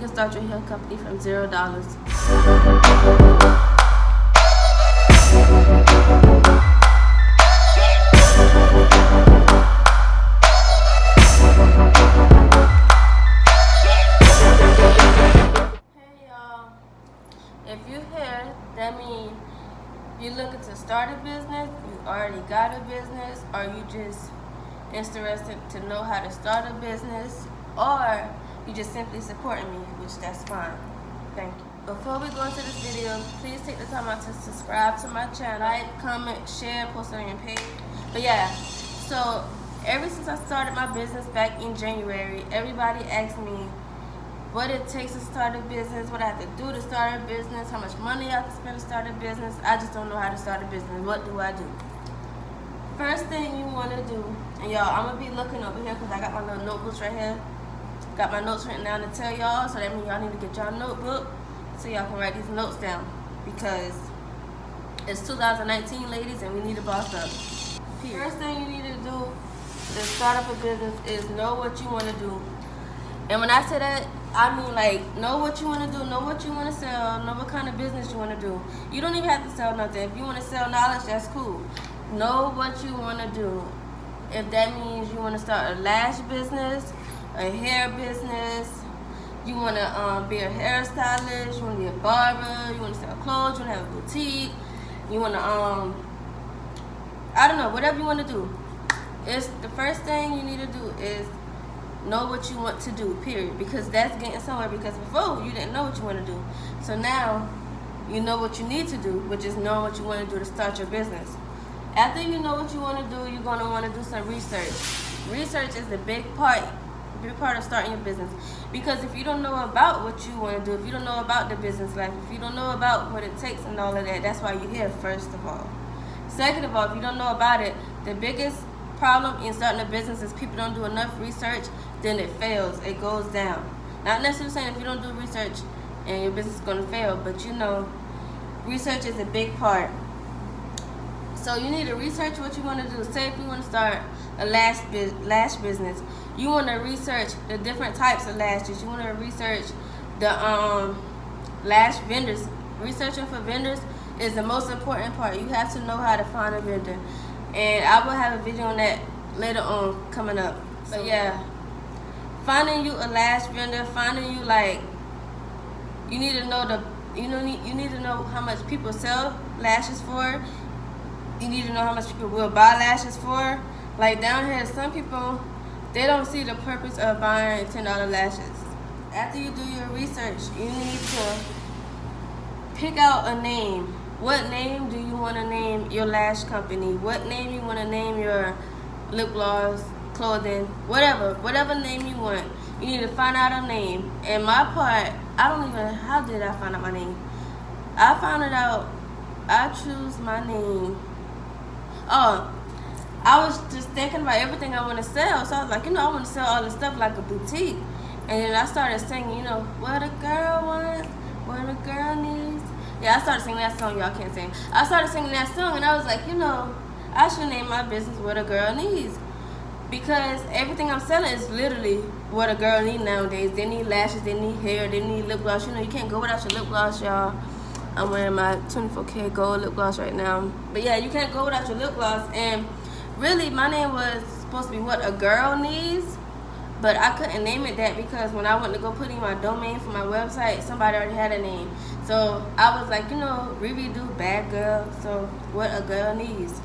can start your hair company from $0. Hey y'all, if you're here, that means you're looking to start a business, you already got a business, or you just interested to know how to start a business, or you just simply supporting me, which that's fine. Thank you. Before we go into this video, please take the time out to subscribe to my channel, like, comment, share, post on your page. But yeah, so ever since I started my business back in January, everybody asks me what it takes to start a business, what I have to do to start a business, how much money I have to spend to start a business. I just don't know how to start a business. What do I do? First thing you want to do, and y'all, I'm going to be looking over here because I got my little notebooks right here. Got my notes written down to tell y'all, so that means y'all need to get y'all notebook so y'all can write these notes down, because it's 2019, ladies, and we need to boss up. First thing you need to do to start up a business is know what you want to do. And when I say that, I mean like know what you want to do, know what you want to sell, know what kind of business you want to do. You don't even have to sell nothing. If you want to sell knowledge, that's cool. Know what you want to do. If that means you want to start a lash business, a hair business, you want to be a hairstylist, you want to be a barber, you want to sell clothes, you want to have a boutique, you want to I don't know, whatever you want to do. It's the first thing you need to do is know what you want to do, period, because that's getting somewhere. Because before you didn't know what you want to do, so now you know what you need to do, which is know what you want to do to start your business. After you know what you want to do, you're going to want to do some research. Research is a big part of starting your business, because if you don't know about what you want to do, if you don't know about the business life, if you don't know about what it takes and all of that, that's why you're here, first of all. Second of all, if you don't know about it, the biggest problem in starting a business is people don't do enough research, then it fails, it goes down. Not necessarily saying if you don't do research and your business is going to fail, but you know, research is a big part. So you need to research what you want to do. Say if you want to start a lash business, you want to research the different types of lashes. You want to research the lash vendors. Researching for vendors is the most important part. You have to know how to find a vendor, and I will have a video on that later on coming up. But yeah, finding you a lash vendor, finding you like, you need to know you need to know how much people sell lashes for. You need to know how much people will buy lashes for. Like down here, some people, they don't see the purpose of buying $10 lashes. After you do your research, you need to pick out a name. What name do you want to name your lash company? What name you want to name your lip gloss, clothing, whatever name you want. You need to find out a name. And my part, how did I find out my name? I found it out, I choose my name. Oh, I was just thinking about everything I want to sell. So I was like, I want to sell all this stuff like a boutique. And then I started singing, what a girl wants, what a girl needs. Yeah, I started singing that song. Y'all can't sing. I started singing that song, and I was like, I should name my business What a Girl Needs. Because everything I'm selling is literally what a girl needs nowadays. They need lashes, they need hair, they need lip gloss. You can't go without your lip gloss, y'all. I'm wearing my 24K gold lip gloss right now. But yeah, you can't go without your lip gloss. And really, my name was supposed to be What a Girl Needs. But I couldn't name it that because when I went to go put in my domain for my website, somebody already had a name. So I was like, Riri do bad girl, so What a Girl Needs.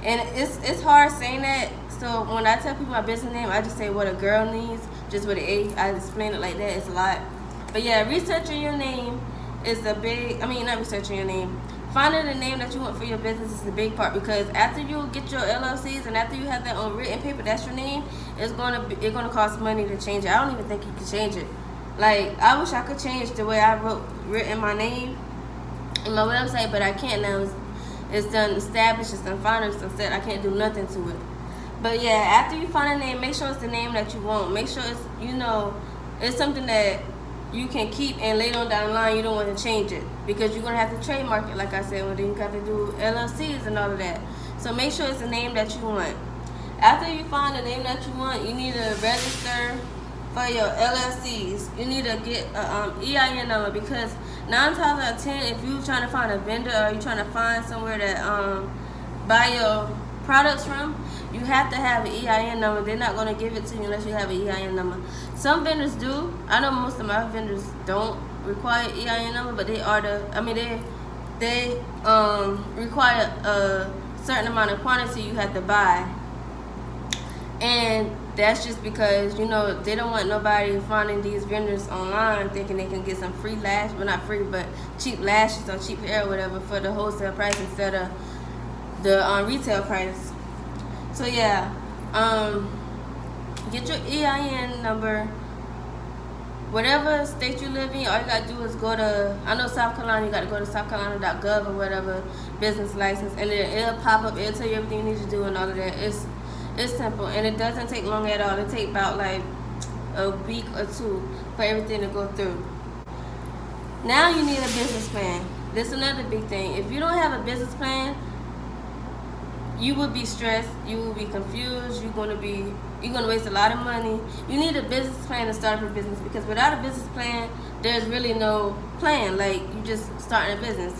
And it's hard saying that. So when I tell people my business name, I just say What a Girl Needs, just with an A. I explain it like that. It's a lot. But yeah, researching your name is the big, not researching your name. Finding the name that you want for your business is the big part, because after you get your LLCs and after you have that on written paper, that's your name, it's gonna cost money to change it. I don't even think you can change it. Like, I wish I could change the way I written my name in my website, but I can't now. It's done established, it's done founded, it's done set. I can't do nothing to it. But yeah, after you find a name, make sure it's the name that you want. Make sure it's, it's something that you can keep, and later on down the line you don't want to change it, because you're going to have to trademark it, like I said, then you got to do LLCs and all of that. So make sure it's the name that you want. After you find the name that you want, you need to register for your LLCs, you need to get a EIN number, because 9 times out of 10, if you're trying to find a vendor or you're trying to find somewhere that buy your products from, you have to have an EIN number. They're not going to give it to you unless you have an EIN number. Some vendors do. I know most of my vendors don't require EIN number, but they require a certain amount of quantity you have to buy. And that's just because, you know, they don't want nobody finding these vendors online thinking they can get some free lash, well, not free, but cheap lashes or cheap hair or whatever for the wholesale price instead of the retail price. So yeah, get your EIN number. Whatever state you live in, all you gotta do is go to, I know South Carolina, you gotta go to southcarolina.gov or whatever, business license, and then it'll pop up, it'll tell you everything you need to do and all of that. It's simple, and it doesn't take long at all. It takes about like a week or two for everything to go through. Now you need a business plan. This is another big thing. If you don't have a business plan, you will be stressed, you will be confused, you're gonna waste a lot of money. You need a business plan to start up a business, because without a business plan, there's really no plan. Like, you just starting a business.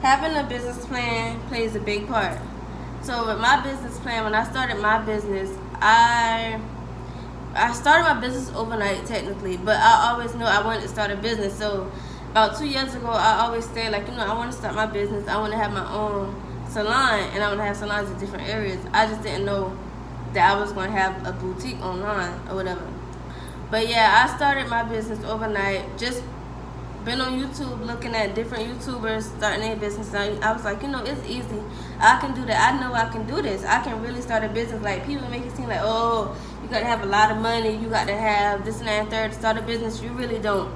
Having a business plan plays a big part. So with my business plan, when I started my business, I started my business overnight technically, but I always knew I wanted to start a business. So about 2 years ago, I always said, like, you know, I want to start my business. I want to have my own salon, and I want to have salons in different areas. I just didn't know that I was going to have a boutique online or whatever. But yeah, I started my business overnight. Just been on YouTube looking at different YouTubers starting their business. I was like, you know, it's easy. I can do that. I know I can do this. I can really start a business. Like, people make it seem like, oh, you got to have a lot of money. You got to have this and that and third to start a business. You really don't.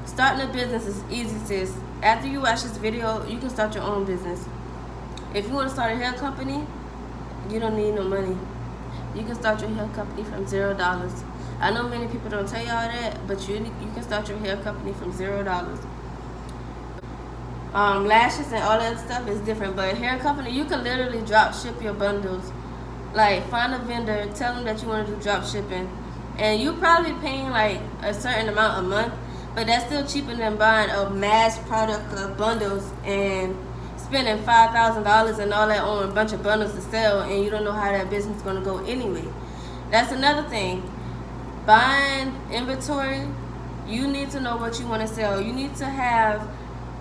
Starting a business is easy, sis. After you watch this video, you can start your own business. If you want to start a hair company, you don't need no money. You can start your hair company from $0. I know many people don't tell y'all that, but you can start your hair company from $0. Lashes and all that stuff is different, but a hair company, you can literally drop ship your bundles. Like, find a vendor, tell them that you want to do drop shipping, and you probably paying like a certain amount a month, but that's still cheaper than buying a mass product of bundles and spending $5,000 and all that on a bunch of bundles to sell, and you don't know how that business is going to go anyway. That's another thing. Buying inventory, you need to know what you want to sell. You need to have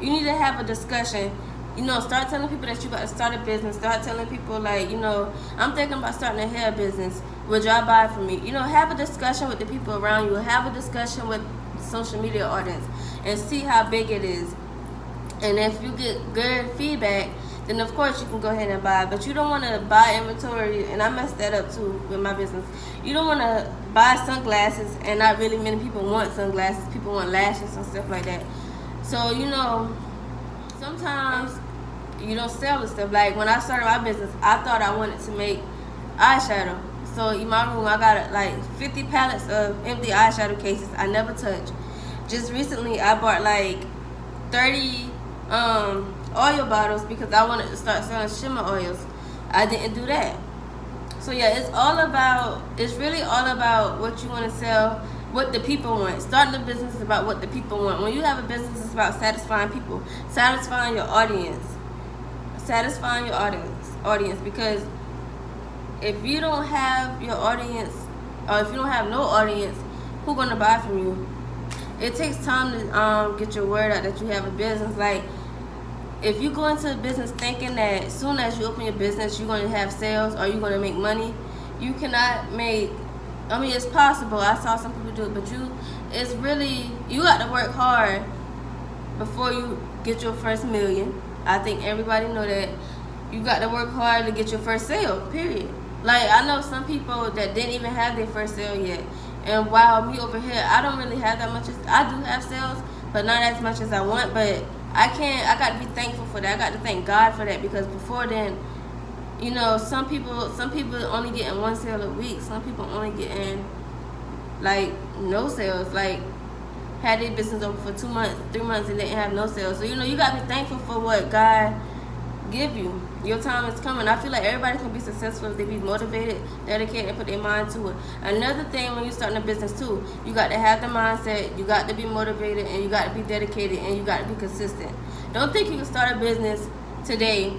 a discussion. You know, start telling people that you got to start a business. Start telling people, like, you know, I'm thinking about starting a hair business. Would y'all buy from me? You know, have a discussion with the people around you. Have a discussion with social media audience and see how big it is. And if you get good feedback, then of course you can go ahead and buy. But you don't want to buy inventory, and I messed that up too with my business. You don't want to buy sunglasses, and not really many people want sunglasses. People want lashes and stuff like that. So, you know, sometimes you don't sell the stuff. Like, when I started my business, I thought I wanted to make eyeshadow. So in my room, I got like 50 pallets of empty eyeshadow cases I never touch. Just recently, I bought like 30 oil bottles because I wanted to start selling shimmer oils. I didn't do that. So yeah, it's really all about what you want to sell, what the people want. Starting a business is about what the people want. When you have a business, it's about satisfying people, satisfying your audience, because if you don't have your audience, or if you don't have no audience, who's gonna buy from you? It takes time to get your word out that you have a business. Like, if you go into a business thinking that as soon as you open your business you're going to have sales or you're going to make money, you cannot make. I mean, it's possible. I saw some people do it, but you got to work hard before you get your first million. I think everybody know that. You got to work hard to get your first sale, period. Like, I know some people that didn't even have their first sale yet. And while me over here, I don't really have that much. I do have sales, but not as much as I want. But I got to be thankful for that. I got to thank God for that, because before then, you know, some people only getting one sale a week. Some people only getting like no sales. Like, had their business open for 2 months, 3 months, and didn't have no sales. So, you know, you got to be thankful for what God give you. Your time is coming. I feel like everybody can be successful if they be motivated, dedicated, and put their mind to it. Another thing when you're starting a business too, you got to have the mindset, you got to be motivated, and you got to be dedicated, and you got to be consistent. Don't think you can start a business today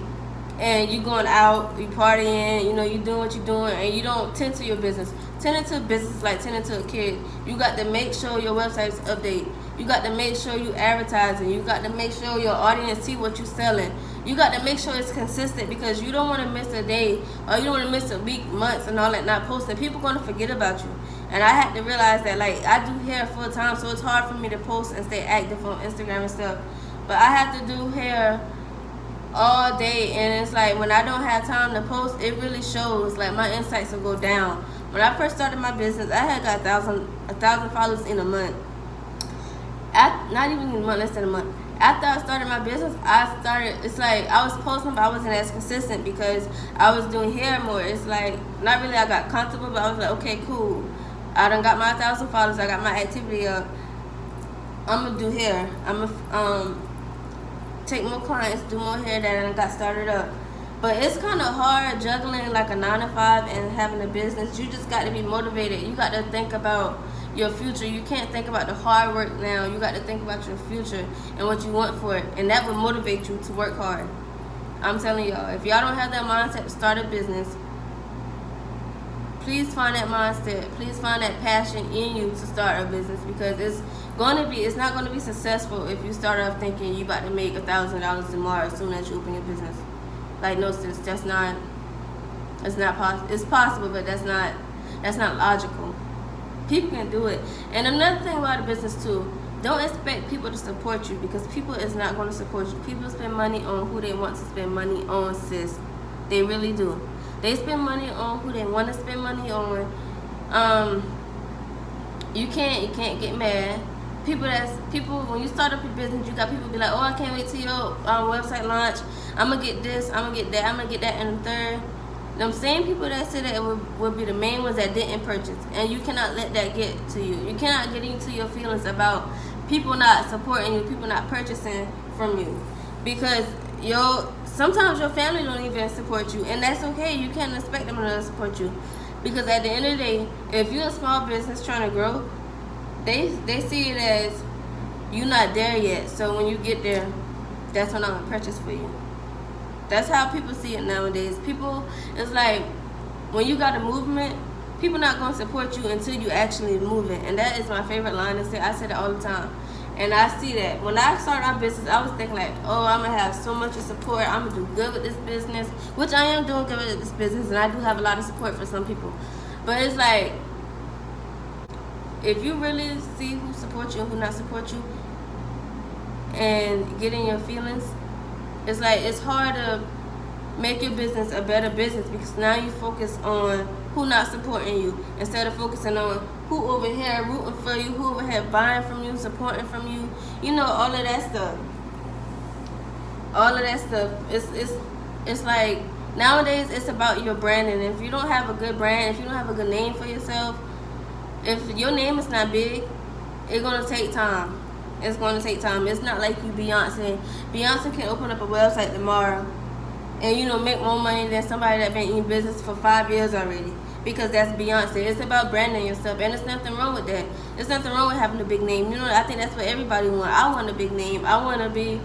and you going out, you partying, you doing what you're doing, and you don't tend to your business. Tending to business like tending to a kid. You got to make sure your website's updated. You got to make sure you advertising. You got to make sure your audience see what you're selling. You got to make sure it's consistent, because you don't want to miss a day, or you don't want to miss a week, months, and all that not posting. People going to forget about you. And I had to realize that, like, I do hair full time, so it's hard for me to post and stay active on Instagram and stuff. But I have to do hair all day, and it's like when I don't have time to post, it really shows. Like, my insights will go down. When I first started my business, I had got 1,000 followers in a month. Not even in a month, less than a month. After I started my business, it's like I was posting, but I wasn't as consistent because I was doing hair more. It's like, not really I got comfortable, but I was like, okay, cool. I done got my 1,000 followers, I got my activity up. I'm gonna do hair. I'm gonna take more clients, do more hair that I got started up. But it's kind of hard juggling like a 9 to 5 and having a business. You just got to be motivated. You got to think about your future. You can't think about the hard work now. You got to think about your future and what you want for it, and that will motivate you to work hard. I'm telling y'all, if y'all don't have that mindset to start a business, please find that mindset. Please find that passion in you to start a business, because it's not going to be successful if you start off thinking you about to make $1,000 tomorrow as soon as you open your business. Like, no, sis, it's not possible. It's possible, but that's not logical. People can do it. And another thing about a business too, don't expect people to support you, because people is not going to support you. People spend money on who they want to spend money on, sis. They really do. They spend money on who they want to spend money on. You can't get mad. People when you start up your business, you got people be like, oh, I can't wait till your website launch. I'm gonna get this, I'm gonna get that, I'm gonna get that, and the third. Them same people that said that it will be the main ones that didn't purchase, and you cannot let that get to you. You cannot get into your feelings about people not supporting you, people not purchasing from you, because sometimes your family don't even support you, and that's okay. You can't expect them to support you, because at the end of the day, if you're a small business trying to grow, they see it as you're not there yet. So when you get there, that's when I'm gonna purchase for you. That's how people see it nowadays. It's like, when you got a movement, people not gonna support you until you actually move it. And that is my favorite line to say. I say that all the time. And I see that. When I started my business, I was thinking like, oh, I'm gonna have so much support. I'm gonna do good with this business, which I am doing good with this business, and I do have a lot of support for some people. But it's like, if you really see who supports you and who not support you, and get in your feelings, it's like, it's hard to make your business a better business, because now you focus on who not supporting you instead of focusing on who over here rooting for you, who over here buying from you, supporting from you. All of that stuff. All of that stuff. It's like, nowadays it's about your branding. If you don't have a good brand, if you don't have a good name for yourself, if your name is not big, it's gonna take time. It's going to take time. It's not like you Beyonce. Beyonce can open up a website tomorrow and, make more money than somebody that been in business for 5 years already, because that's Beyonce. It's about branding yourself, and there's nothing wrong with that. There's nothing wrong with having a big name. I think that's what everybody wants. I want a big name. I want to be,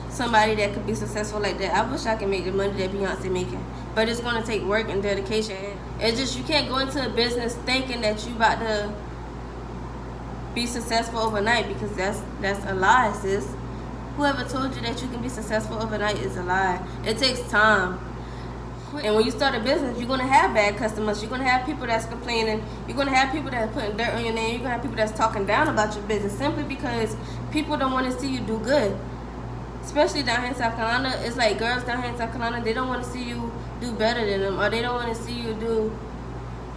somebody that could be successful like that. I wish I could make the money that Beyonce making, but it's going to take work and dedication. It's just, you can't go into a business thinking that you about to be successful overnight, because that's a lie, sis. Whoever told you that you can be successful overnight is a lie. It takes time. And when you start a business, you're going to have bad customers. You're going to have people that's complaining. You're going to have people that are putting dirt on your name. You're going to have people that's talking down about your business, simply because people don't want to see you do good. Especially down here in South Carolina. It's like, girls down here in South Carolina, they don't want to see you do better than them, or they don't want to see you do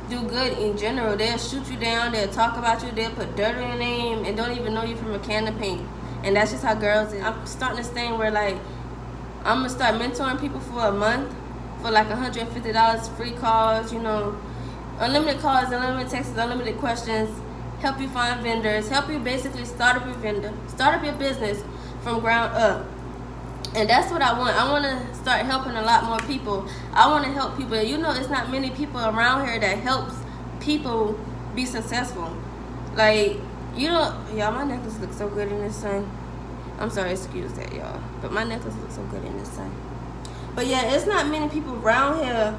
good in general. They'll shoot you down, they'll talk about you, they'll put dirt on your name and don't even know you from a can of paint. And that's just how girls is. I'm starting this thing where, like, I'm gonna start mentoring people for a month for like $150, free calls, unlimited calls, unlimited texts, unlimited questions, help you find vendors, help you basically start up your business from ground up. And that's what I want. I want to start helping a lot more people. I want to help people. You know, it's not many people around here that helps people be successful. Like, you know, y'all, my necklace looks so good in this sun. I'm sorry, excuse that, y'all. But my necklace looks so good in this sun. But yeah, it's not many people around here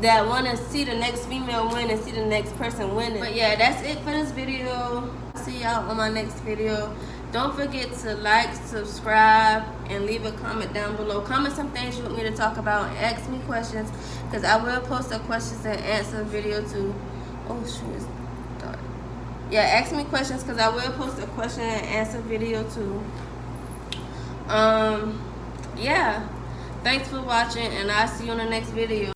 that want to see the next female win and see the next person winning. But yeah, that's it for this video. See y'all on my next video. Don't forget to like, subscribe, and leave a comment down below. Comment some things you want me to talk about and ask me questions, because I will post a questions and answer video too. Oh shoot, it's dark. Yeah, ask me questions, because I will post a question and answer video too. Yeah. Thanks for watching, and I'll see you in the next video.